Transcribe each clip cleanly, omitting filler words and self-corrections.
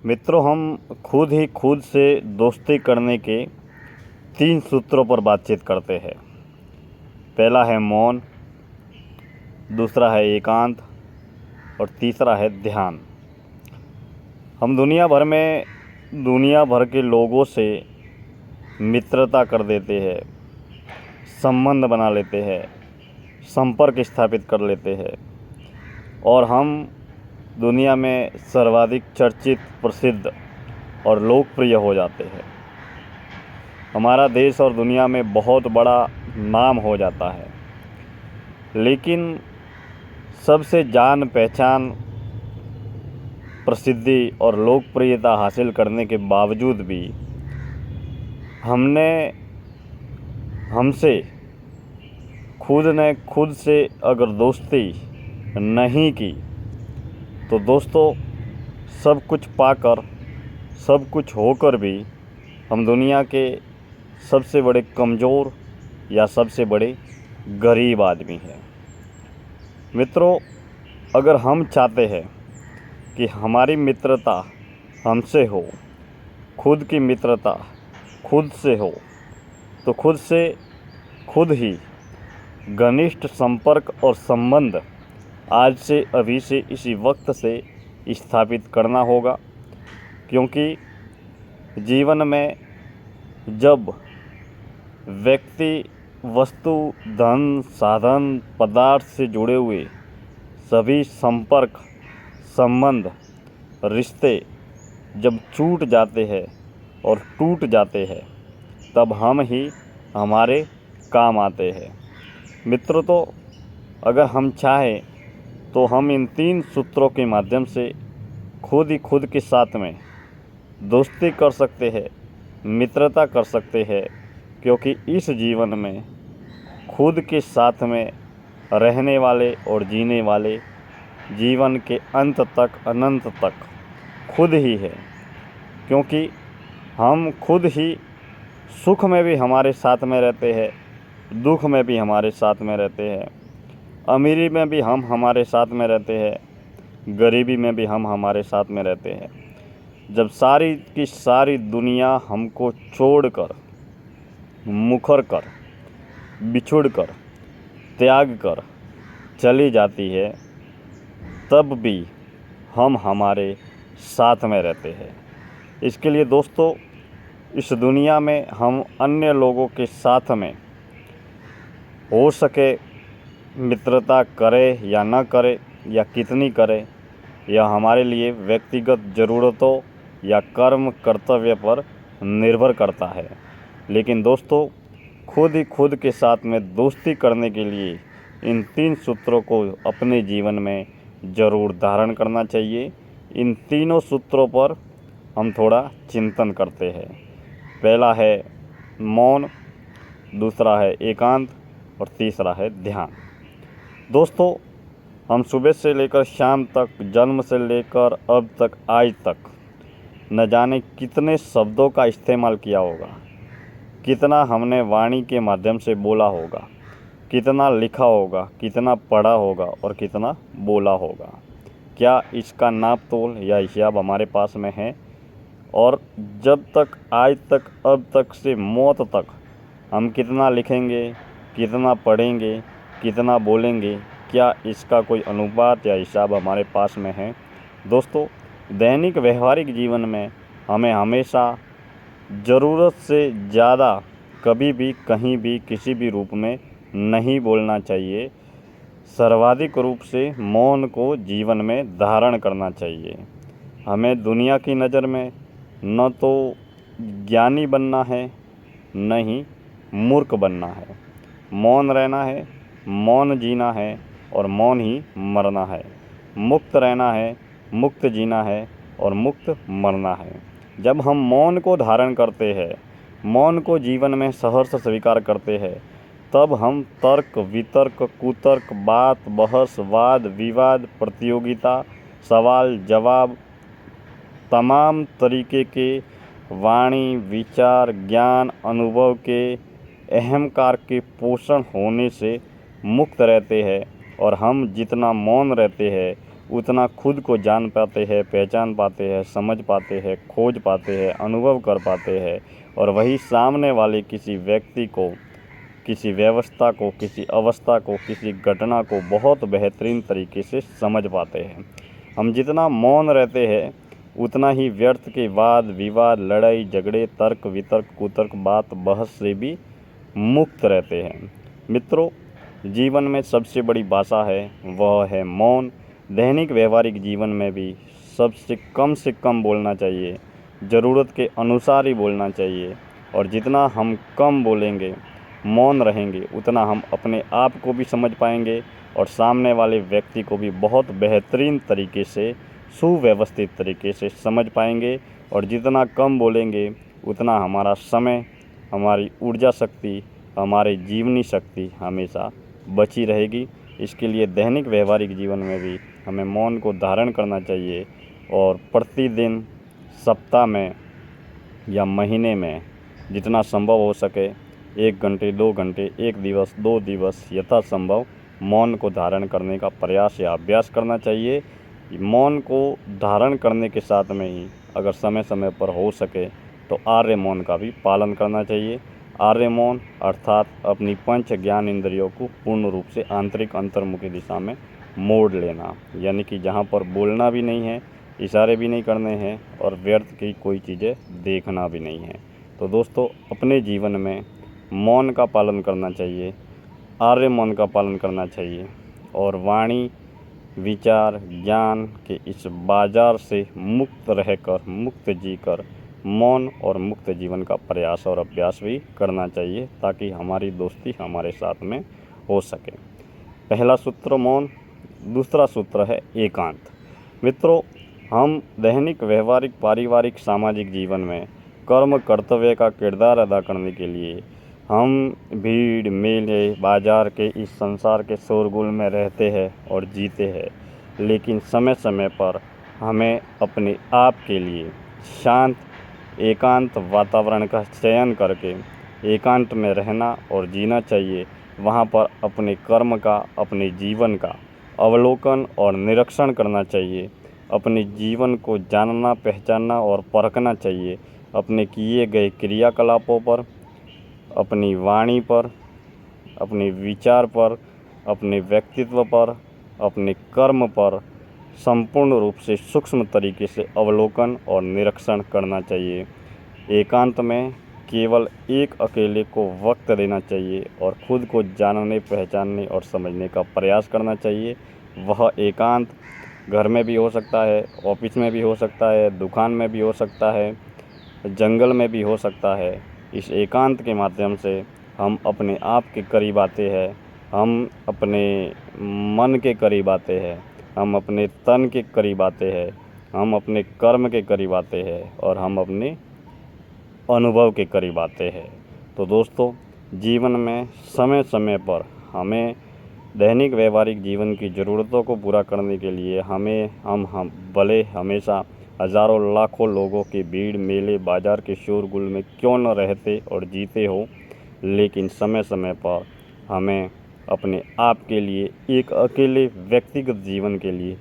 मित्रों, हम खुद ही खुद से दोस्ती करने के 3 सूत्रों पर बातचीत करते हैं। पहला है मौन, दूसरा है एकांत और तीसरा है ध्यान। हम दुनिया भर के लोगों से मित्रता कर देते हैं, संबंध बना लेते हैं, संपर्क स्थापित कर लेते हैं और हम दुनिया में सर्वाधिक चर्चित, प्रसिद्ध और लोकप्रिय हो जाते हैं। हमारा देश और दुनिया में बहुत बड़ा नाम हो जाता है। लेकिन सबसे जान पहचान, प्रसिद्धि और लोकप्रियता हासिल करने के बावजूद भी हमसे खुद ने खुद से अगर दोस्ती नहीं की तो दोस्तों, सब कुछ पाकर, सब कुछ होकर भी हम दुनिया के सबसे बड़े कमज़ोर या सबसे बड़े गरीब आदमी हैं। मित्रों, अगर हम चाहते हैं कि हमारी मित्रता हमसे हो, खुद की मित्रता खुद से हो, तो खुद ही घनिष्ठ संपर्क और संबंध आज से, अभी से, इसी वक्त से स्थापित करना होगा। क्योंकि जीवन में जब व्यक्ति वस्तु, धन, साधन, पदार्थ से जुड़े हुए सभी संपर्क, संबंध, रिश्ते जब छूट जाते हैं और टूट जाते हैं, तब हम ही हमारे काम आते हैं। मित्रों, तो अगर हम चाहें तो हम इन 3 सूत्रों के माध्यम से खुद ही खुद के साथ में दोस्ती कर सकते हैं, मित्रता कर सकते हैं। क्योंकि इस जीवन में खुद के साथ में रहने वाले और जीने वाले जीवन के अंत तक, अनंत तक खुद ही है। क्योंकि हम खुद ही सुख में भी हमारे साथ में रहते हैं, दुख में भी हमारे साथ में रहते हैं, अमीरी में भी हम हमारे साथ में रहते हैं, गरीबी में भी हम हमारे साथ में रहते हैं। जब सारी की सारी दुनिया हमको छोड़कर, मुकर कर, बिछुड़ कर, त्याग कर चली जाती है, तब भी हम हमारे साथ में रहते हैं। इसके लिए दोस्तों, इस दुनिया में हम अन्य लोगों के साथ में हो सके मित्रता करें या न करें, या कितनी करें, यह हमारे लिए व्यक्तिगत ज़रूरतों या कर्म कर्तव्य पर निर्भर करता है। लेकिन दोस्तों, खुद ही खुद के साथ में दोस्ती करने के लिए इन 3 सूत्रों को अपने जीवन में ज़रूर धारण करना चाहिए। इन तीनों सूत्रों पर हम थोड़ा चिंतन करते हैं। पहला है मौन, दूसरा है एकांत और तीसरा है ध्यान। दोस्तों, हम सुबह से लेकर शाम तक, जन्म से लेकर अब तक, आज तक न जाने कितने शब्दों का इस्तेमाल किया होगा, कितना हमने वाणी के माध्यम से बोला होगा, कितना लिखा होगा, कितना पढ़ा होगा और कितना बोला होगा। क्या इसका नाप तोल या हिसाब हमारे पास में है? और जब तक, आज तक, अब तक से मौत तक हम कितना लिखेंगे, कितना पढ़ेंगे, कितना बोलेंगे, क्या इसका कोई अनुपात या हिसाब हमारे पास में है? दोस्तों, दैनिक व्यवहारिक जीवन में हमें हमेशा ज़रूरत से ज़्यादा कभी भी, कहीं भी, किसी भी रूप में नहीं बोलना चाहिए। सर्वाधिक रूप से मौन को जीवन में धारण करना चाहिए। हमें दुनिया की नज़र में न तो ज्ञानी बनना है, न ही मूर्ख बनना है। मौन रहना है, मौन जीना है और मौन ही मरना है। मुक्त रहना है, मुक्त जीना है और मुक्त मरना है। जब हम मौन को धारण करते हैं, मौन को जीवन में सहर्ष स्वीकार करते हैं, तब हम तर्क, वितर्क, कुतर्क, बात, बहस, वाद विवाद, प्रतियोगिता, सवाल जवाब, तमाम तरीके के वाणी, विचार, ज्ञान, अनुभव के, अहंकार के पोषण होने से मुक्त रहते हैं। और हम जितना मौन रहते हैं, उतना खुद को जान पाते हैं, पहचान पाते हैं, समझ पाते हैं, खोज पाते हैं, अनुभव कर पाते हैं, और वही सामने वाले किसी व्यक्ति को, किसी व्यवस्था को, किसी अवस्था को, किसी घटना को बहुत बेहतरीन तरीके से समझ पाते हैं। हम जितना मौन रहते हैं उतना ही व्यर्थ के वाद विवाद, लड़ाई झगड़े, तर्क वितर्क, कुतर्क, बात बहस से भी मुक्त रहते हैं। मित्रों, जीवन में सबसे बड़ी भाषा है वह है मौन। दैनिक व्यवहारिक जीवन में भी सबसे कम से कम बोलना चाहिए, ज़रूरत के अनुसार ही बोलना चाहिए। और जितना हम कम बोलेंगे, मौन रहेंगे, उतना हम अपने आप को भी समझ पाएंगे और सामने वाले व्यक्ति को भी बहुत बेहतरीन तरीके से, सुव्यवस्थित तरीके से समझ पाएंगे। और जितना कम बोलेंगे उतना हमारा समय, हमारी ऊर्जा शक्ति, हमारी जीवनी शक्ति हमेशा बची रहेगी। इसके लिए दैनिक व्यवहारिक जीवन में भी हमें मौन को धारण करना चाहिए और प्रतिदिन, सप्ताह में या महीने में जितना संभव हो सके 1 घंटे, 2 घंटे, 1 दिवस, 2 दिवस यथासंभव मौन को धारण करने का प्रयास या अभ्यास करना चाहिए। मौन को धारण करने के साथ में ही अगर समय समय पर हो सके तो आर्य मौन का भी पालन करना चाहिए। आर्य मौन अर्थात अपनी पंच ज्ञान इंद्रियों को पूर्ण रूप से आंतरिक अंतर्मुखी दिशा में मोड़ लेना, यानी कि जहाँ पर बोलना भी नहीं है, इशारे भी नहीं करने हैं और व्यर्थ की कोई चीज़ें देखना भी नहीं है। तो दोस्तों, अपने जीवन में मौन का पालन करना चाहिए, आर्य मौन का पालन करना चाहिए और वाणी, विचार, ज्ञान के इस बाजार से मुक्त रहकर, मुक्त जीकर मौन और मुक्त जीवन का प्रयास और अभ्यास भी करना चाहिए, ताकि हमारी दोस्ती हमारे साथ में हो सके। पहला सूत्र मौन, दूसरा सूत्र है एकांत। मित्रों, हम दैनिक व्यवहारिक, पारिवारिक, सामाजिक जीवन में कर्म कर्तव्य का किरदार अदा करने के लिए हम भीड़, मेले, बाजार के इस संसार के शोरगुल में रहते हैं और जीते हैं। लेकिन समय समय पर हमें अपने आप के लिए शांत, एकांत वातावरण का चयन करके एकांत में रहना और जीना चाहिए। वहाँ पर अपने कर्म का, अपने जीवन का अवलोकन और निरीक्षण करना चाहिए। अपने जीवन को जानना, पहचानना और परखना चाहिए। अपने किए गए क्रियाकलापों पर, अपनी वाणी पर, अपने विचार पर, अपने व्यक्तित्व पर, अपने कर्म पर संपूर्ण रूप से सूक्ष्म तरीके से अवलोकन और निरीक्षण करना चाहिए। एकांत में केवल एक अकेले को वक्त देना चाहिए और खुद को जानने, पहचानने और समझने का प्रयास करना चाहिए। वह एकांत घर में भी हो सकता है, ऑफिस में भी हो सकता है, दुकान में भी हो सकता है, जंगल में भी हो सकता है। इस एकांत के माध्यम से हम अपने आप के करीब आते हैं, हम अपने मन के करीब आते हैं, हम अपने तन के करीब आते हैं, हम अपने कर्म के करीब आते हैं और हम अपने अनुभव के करीब आते हैं। तो दोस्तों, जीवन में समय समय पर हमें दैनिक व्यवहारिक जीवन की ज़रूरतों को पूरा करने के लिए हम भले हमेशा हज़ारों लाखों लोगों की भीड़, मेले, बाज़ार के शोरगुल में क्यों न रहते और जीते हो, लेकिन समय समय पर हमें अपने आप के लिए, एक अकेले व्यक्तिगत जीवन के लिए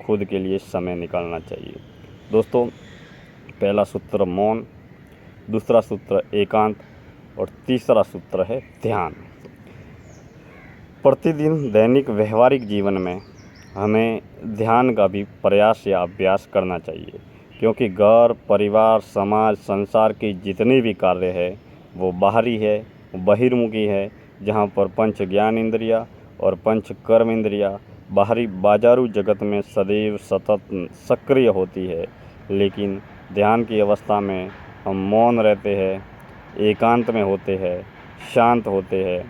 खुद के लिए समय निकालना चाहिए। दोस्तों, पहला सूत्र मौन, दूसरा सूत्र एकांत और तीसरा सूत्र है ध्यान। प्रतिदिन दैनिक व्यवहारिक जीवन में हमें ध्यान का भी प्रयास या अभ्यास करना चाहिए, क्योंकि घर, परिवार, समाज, संसार के जितने भी कार्य है वो बाहरी है, बहिर्मुखी है, जहाँ पर पंच ज्ञान इंद्रिया और पंच कर्म इंद्रिया बाहरी बाजारू जगत में सदैव सतत सक्रिय होती है। लेकिन ध्यान की अवस्था में हम मौन रहते हैं, एकांत में होते हैं, शांत होते हैं,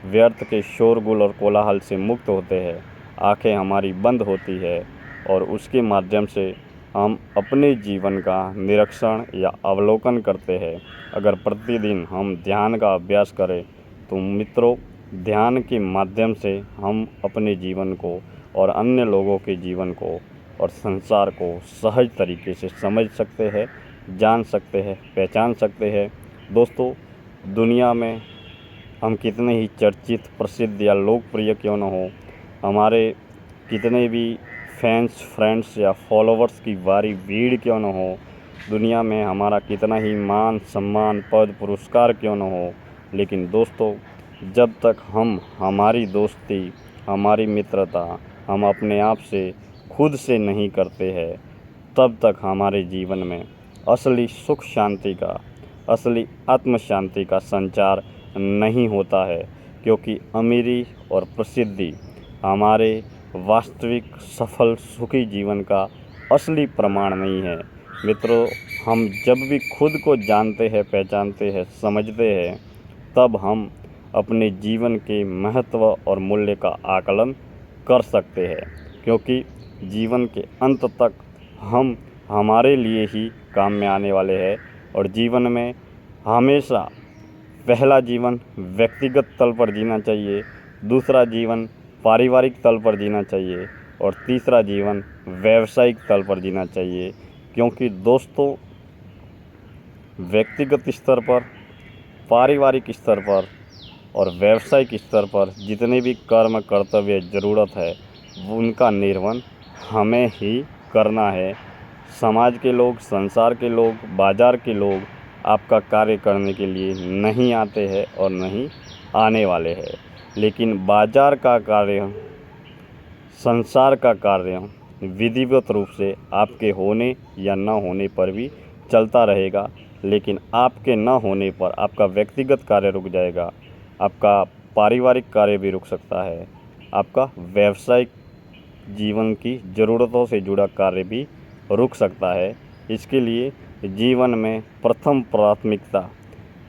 व्यर्थ के शोरगुल और कोलाहल से मुक्त होते हैं, आंखें हमारी बंद होती है और उसके माध्यम से हम अपने जीवन का निरीक्षण या अवलोकन करते हैं। अगर प्रतिदिन हम ध्यान का अभ्यास करें तो मित्रों, ध्यान के माध्यम से हम अपने जीवन को और अन्य लोगों के जीवन को और संसार को सहज तरीके से समझ सकते हैं, जान सकते हैं, पहचान सकते हैं। दोस्तों, दुनिया में हम कितने ही चर्चित, प्रसिद्ध या लोकप्रिय क्यों न हो, हमारे कितने भी फैंस, फ्रेंड्स या फॉलोवर्स की भारी भीड़ क्यों न हो, दुनिया में हमारा कितना ही मान सम्मान पद पुरस्कार क्यों न हो, लेकिन दोस्तों जब तक हम हमारी दोस्ती, हमारी मित्रता हम अपने आप से खुद से नहीं करते हैं, तब तक हमारे जीवन में असली सुख शांति का, असली आत्म शांति का संचार नहीं होता है। क्योंकि अमीरी और प्रसिद्धि हमारे वास्तविक सफल सुखी जीवन का असली प्रमाण नहीं है। मित्रों, हम जब भी खुद को जानते हैं, पहचानते हैं, समझते हैं, तब हम अपने जीवन के महत्व और मूल्य का आकलन कर सकते हैं। क्योंकि जीवन के अंत तक हम हमारे लिए ही काम में आने वाले हैं और जीवन में हमेशा पहला जीवन व्यक्तिगत तल पर जीना चाहिए, दूसरा जीवन पारिवारिक तल पर जीना चाहिए और तीसरा जीवन व्यावसायिक तल पर जीना चाहिए। क्योंकि दोस्तों व्यक्तिगत स्तर पर, पारिवारिक स्तर पर और व्यावसायिक स्तर पर जितने भी कर्म कर्तव्य ज़रूरत है उनका निर्वहन हमें ही करना है। समाज के लोग, संसार के लोग, बाज़ार के लोग आपका कार्य करने के लिए नहीं आते हैं और नहीं आने वाले हैं। लेकिन बाज़ार का कार्य, संसार का कार्य विधिवत रूप से आपके होने या न होने पर भी चलता रहेगा। लेकिन आपके न होने पर आपका व्यक्तिगत कार्य रुक जाएगा, आपका पारिवारिक कार्य भी रुक सकता है, आपका व्यावसायिक जीवन की ज़रूरतों से जुड़ा कार्य भी रुक सकता है। इसके लिए जीवन में प्रथम प्राथमिकता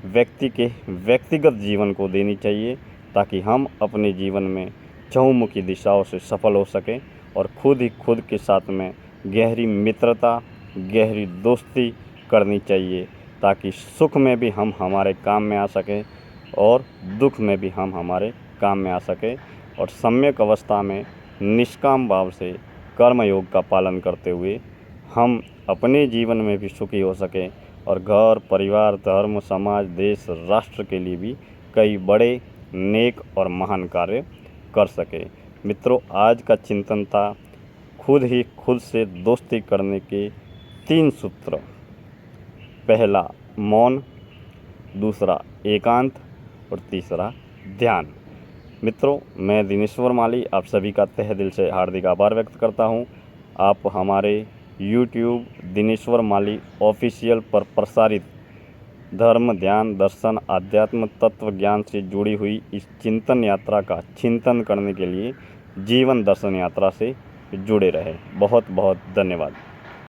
व्यक्ति के व्यक्तिगत जीवन को देनी चाहिए, ताकि हम अपने जीवन में चहुमुखी दिशाओं से सफल हो सकें और खुद ही खुद के साथ में गहरी मित्रता, गहरी दोस्ती करनी चाहिए, ताकि सुख में भी हम हमारे काम में आ सकें और दुख में भी हम हमारे काम में आ सकें और सम्यक अवस्था में निष्काम भाव से कर्मयोग का पालन करते हुए हम अपने जीवन में भी सुखी हो सकें और घर, परिवार, धर्म, समाज, देश, राष्ट्र के लिए भी कई बड़े नेक और महान कार्य कर सकें। मित्रों, आज का चिंतन था खुद ही खुद से दोस्ती करने के 3 सूत्र। पहला मौन, दूसरा एकांत और तीसरा ध्यान। मित्रों, मैं दिनेश्वर माली आप सभी का तहे दिल से हार्दिक आभार व्यक्त करता हूं। आप हमारे यूट्यूब दिनेश्वर माली ऑफिशियल पर प्रसारित धर्म, ध्यान, दर्शन, आध्यात्म, तत्व ज्ञान से जुड़ी हुई इस चिंतन यात्रा का चिंतन करने के लिए जीवन दर्शन यात्रा से जुड़े रहें। बहुत बहुत धन्यवाद।